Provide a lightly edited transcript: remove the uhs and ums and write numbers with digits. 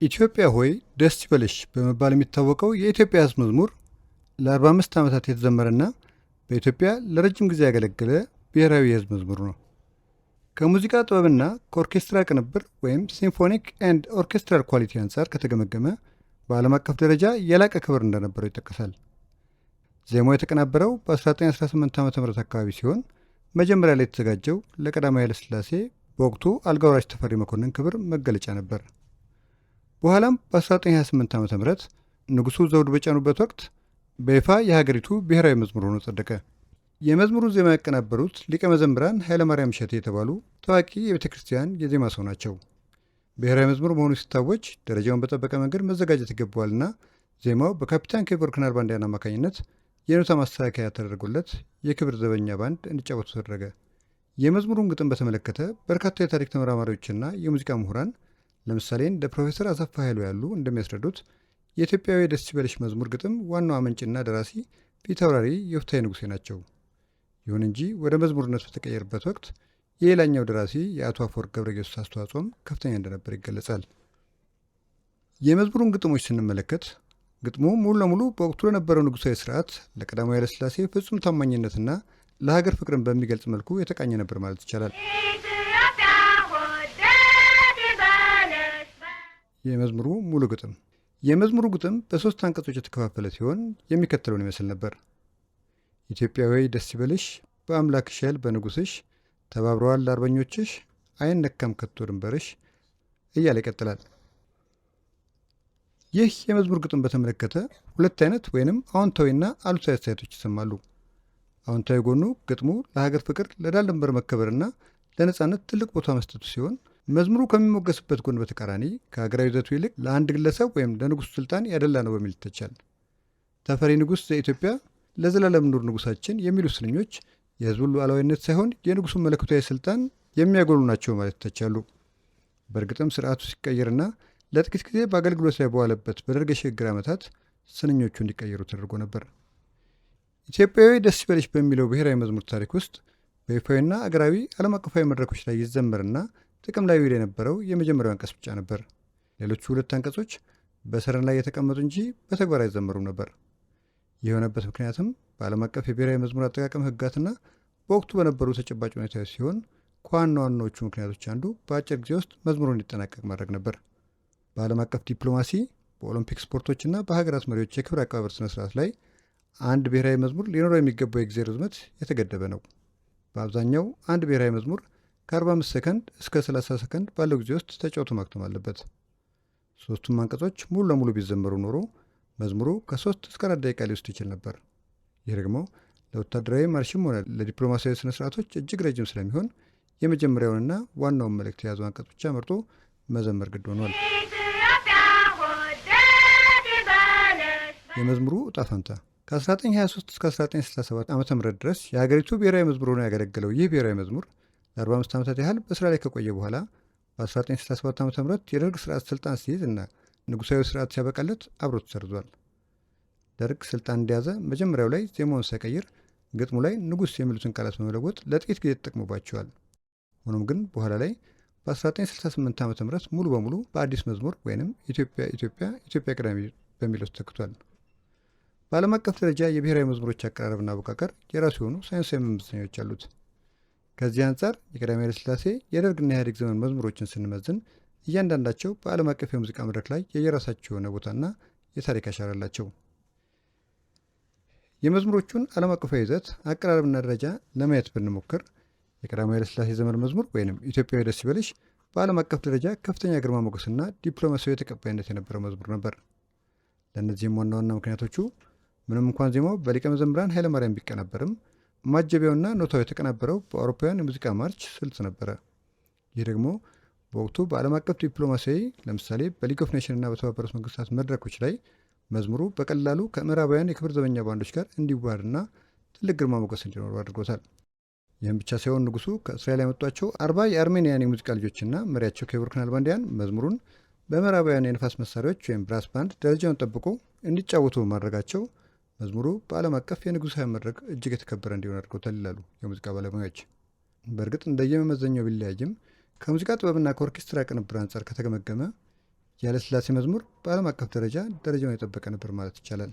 ኢትዮጵያ ሆይ ደስ ይበልሽ በመባል የሚታወቀው የኢትዮጵያ ሕዝብ መዝሙር ለ45 ዓመታት የተዘመረና በኢትዮጵያ ለረጅም ጊዜ ያገለገለ ብሔራዊ የሕዝብ መዝሙር ነው። ከሙዚቃ ጥበብና ከኦርኬስትራ ቅንብር ወይም ሲምፎኒክ ኤንድ ኦርኬስትራል ኳሊቲ አንጻር ከተገመገመ በዓለም አቀፍ ደረጃ የላቀ ክብር እንደነበረው ይጠቀሳል። ዜማው የተቀናበረው በ1918 ዓ ም አካባቢ ሲሆን መጀመሪያ ላይ የተዘጋጀው ለቀዳማዊ ኃይለ ሥላሴ በወቅቱ አልጋ ወራሽ ተፈሪ መኮንን ክብር መገለጫ ነበር። በኋላም በ1928 ዓ ም ንጉሡ ዘውድ በጫኑበት ወቅት በይፋ የሀገሪቱ ብሔራዊ መዝሙር ሆኖ ጸደቀ። የመዝሙሩን ዜማ ያቀናበሩት ሊቀ መዘምራን ኃይለማርያም እሸቴ የተባሉ ታዋቂ የቤተ ክርስቲያን የዜማ ሰው ናቸው። ብሔራዊ መዝሙር መሆኑ ሲታወጅ ደረጃውን በጠበቀ መንገድ መዘጋጀት ይገባዋልና ዜማው በካፒታን ኬቨር ክናርባንዲያን አማካኝነት የኖታ ማስተካከያ ተደርጎለት የክብር ዘበኛ ባንድ እንዲጫወቱ ተደረገ። የመዝሙሩን ግጥም በተመለከተ በርካታ የታሪክ ተመራማሪዎችና የሙዚቃ ምሁራን ለምሳሌ እንደ ፕሮፌሰር አሰፋ ኃይሉ ያሉ እንደሚያስረዱት የኢትዮጵያዊ ደስ ይበልሽ መዝሙር ግጥም ዋናው አመንጭና ደራሲ ፊት አውራሪ የፍትሐ ንጉሴ ናቸው። ይሁን እንጂ ወደ መዝሙርነት በተቀየረበት ወቅት የሌላኛው ደራሲ የአቶ አፈወርቅ ገብረ ኢየሱስ አስተዋጽኦም ከፍተኛ እንደነበር ይገለጻል። የመዝሙሩን ግጥሞች ስንመለከት ግጥሙ ሙሉ ለሙሉ በወቅቱ ለነበረው ንጉሣዊ ስርዓት ለቀዳማዊ ኃይለ ሥላሴ ፍጹም ታማኝነትና ለሀገር ፍቅርን በሚገልጽ መልኩ የተቃኘ ነበር ማለት ይቻላል። የመዝሙሩ ሙሉ ግጥም የመዝሙሩ ግጥም በ3 አንቀጾች የተከፋፈለ ሲሆን የሚከተለውን ይመስል ነበር። ኢትዮጵያዊ ደስ ይበልሽ፣ በአምላክሽ ኃይል በንጉሥሽ፣ ተባብረዋል ለአርበኞችሽ፣ አይነካም ከቶ ድንበርሽ እያለ ይቀጥላል። ይህ የመዝሙር ግጥም በተመለከተ ሁለት አይነት ወይንም አዎንታዊና አሉታዊ አስተያየቶች ይሰማሉ። አዎንታዊ ጎኑ ግጥሙ ለሀገር ፍቅር፣ ለዳር ድንበር መከበርና ለነጻነት ትልቅ ቦታ መስጠቱ ሲሆን መዝሙሩ ከሚሞገስበት ጎን በተቃራኒ ከሀገራዊ ይዘቱ ይልቅ ለአንድ ግለሰብ ወይም ለንጉሥ ስልጣን ያደላ ነው በሚል ይተቻል። ተፈሪ ንጉሥ ዘኢትዮጵያ ለዘላለም ኑር ንጉሳችን የሚሉ ስንኞች የሕዝቡን ሉዓላዊነት ሳይሆን የንጉሡን መለኮታዊ ስልጣን የሚያጎሉ ናቸው ማለት ይተቻሉ። በእርግጥም ስርዓቱ ሲቀየርና ለጥቂት ጊዜ በአገልግሎት ላይ በዋለበት በደርግ የሽግግር ዓመታት ስንኞቹ እንዲቀየሩ ተደርጎ ነበር። ኢትዮጵያዊ ደስ ይበልሽ በሚለው ብሔራዊ መዝሙር ታሪክ ውስጥ በይፋዊና አገራዊ ዓለም አቀፋዊ መድረኮች ላይ ይዘመርና ጥቅም ላይ ይውል የነበረው የመጀመሪያው አንቀጽ ብቻ ነበር። ሌሎቹ ሁለት አንቀጾች በሰረን ላይ የተቀመጡ እንጂ በተግባር አይዘመሩም ነበር። የሆነበት ምክንያትም በዓለም አቀፍ የብሔራዊ መዝሙር አጠቃቀም ሕግጋትና በወቅቱ በነበሩ ተጨባጭ ሁኔታዎች ሲሆን ከዋና ዋናዎቹ ምክንያቶች አንዱ በአጭር ጊዜ ውስጥ መዝሙሩ እንዲጠናቀቅ ማድረግ ነበር። በዓለም አቀፍ ዲፕሎማሲ፣ በኦሎምፒክ ስፖርቶችና በሀገራት መሪዎች የክብር አቀባበል ስነስርዓት ላይ አንድ ብሔራዊ መዝሙር ሊኖረው የሚገባው የጊዜ ርዝመት የተገደበ ነው። በአብዛኛው አንድ ብሔራዊ መዝሙር ከ45 ሰከንድ እስከ 30 ሰከንድ ባለው ጊዜ ውስጥ ተጫውቶ ማክተም አለበት። ሶስቱም አንቀጾች ሙሉ ለሙሉ ቢዘመሩ ኖሮ መዝሙሩ ከ3 እስከ 4 ደቂቃ ሊወስድ ይችል ነበር። ይህ ደግሞ ለወታደራዊ ማርሽም ሆነ ለዲፕሎማሲያዊ ስነስርዓቶች እጅግ ረጅም ስለሚሆን የመጀመሪያውንና ዋናውን መልእክት የያዙ አንቀጽ ብቻ መርጦ መዘመር ግድ ሆኗል። የመዝሙሩ ዕጣ ፈንታ ከ1923 እስከ 1967 ዓ ም ድረስ የሀገሪቱ ብሔራዊ መዝሙር ሆኖ ያገለገለው ይህ ብሔራዊ መዝሙር ለ45 ዓመታት ያህል በስራ ላይ ከቆየ በኋላ በ1967 ዓ ም የደርግ ስርዓት ስልጣን ሲይዝ እና ንጉሳዊ ስርዓት ሲያበቃለት አብሮ ተሰርዟል። ደርግ ስልጣን እንደያዘ መጀመሪያው ላይ ዜማውን ሳይቀይር ግጥሙ ላይ ንጉሥ የሚሉትን ቃላት በመለወጥ ለጥቂት ጊዜ ተጠቅሞባቸዋል። ሆኖም ግን በኋላ ላይ በ1968 ዓ ም ሙሉ በሙሉ በአዲስ መዝሙር ወይንም ኢትዮጵያ ኢትዮጵያ ኢትዮጵያ ቀዳሚ በሚለው ተተክቷል። በዓለም አቀፍ ደረጃ የብሔራዊ መዝሙሮች አቀራረብና አወቃቀር የራሱ የሆኑ ሳይንሳዊ መመዘኛዎች አሉት። ከዚህ አንጻር የቀዳማዊ ኃይለ ሥላሴ የደርግና ኢህአዴግ ዘመን መዝሙሮችን ስንመዝን እያንዳንዳቸው በዓለም አቀፍ የሙዚቃ መድረክ ላይ የየራሳቸው የሆነ ቦታና የታሪክ አሻራ አላቸው። የመዝሙሮቹን ዓለም አቀፋዊ ይዘት፣ አቀራረብና ደረጃ ለማየት ብንሞክር የቀዳማዊ ኃይለ ሥላሴ ዘመን መዝሙር ወይም ኢትዮጵያዊ ደስ ይበልሽ በዓለም አቀፍ ደረጃ ከፍተኛ ግርማ ሞገስና ዲፕሎማሲያዊ ተቀባይነት የነበረው መዝሙር ነበር። ለእነዚህም ዋና ዋና ምክንያቶቹ ምንም እንኳን ዜማው በሊቀ መዘምራን ኃይለማርያም ቢቀነበርም ማጀቢያውና ኖታው የተቀናበረው በአውሮፓውያን የሙዚቃ ማርች ስልት ነበረ። ይህ ደግሞ በወቅቱ በዓለም አቀፍ ዲፕሎማሲያዊ ለምሳሌ በሊግ ኦፍ ኔሽን እና በተባበሩት መንግስታት መድረኮች ላይ መዝሙሩ በቀላሉ ከምዕራባውያን የክብር ዘበኛ ባንዶች ጋር እንዲዋሃድና ትልቅ ግርማ ሞገስ እንዲኖሩ አድርጎታል። ይህም ብቻ ሳይሆን ንጉሱ ከእስራኤል ያመጧቸው 40 የአርሜኒያን የሙዚቃ ልጆችና መሪያቸው ኬቨር ክናርባንዲያን መዝሙሩን በምዕራባውያን የንፋስ መሳሪያዎች ወይም ብራስ ባንድ ደረጃውን ጠብቆ እንዲጫወቱ ማድረጋቸው መዝሙሩ በዓለም አቀፍ የንጉሳዊ መድረክ እጅግ የተከበረ እንዲሆን አድርጎታል ይላሉ የሙዚቃ ባለሙያዎች። በእርግጥ እንደየመመዘኛው ቢለያይም ከሙዚቃ ጥበብና ከኦርኬስትራ ቅንብር አንጻር ከተገመገመ የኃይለሥላሴ መዝሙር በዓለም አቀፍ ደረጃ ደረጃውን የጠበቀ ነበር ማለት ይቻላል።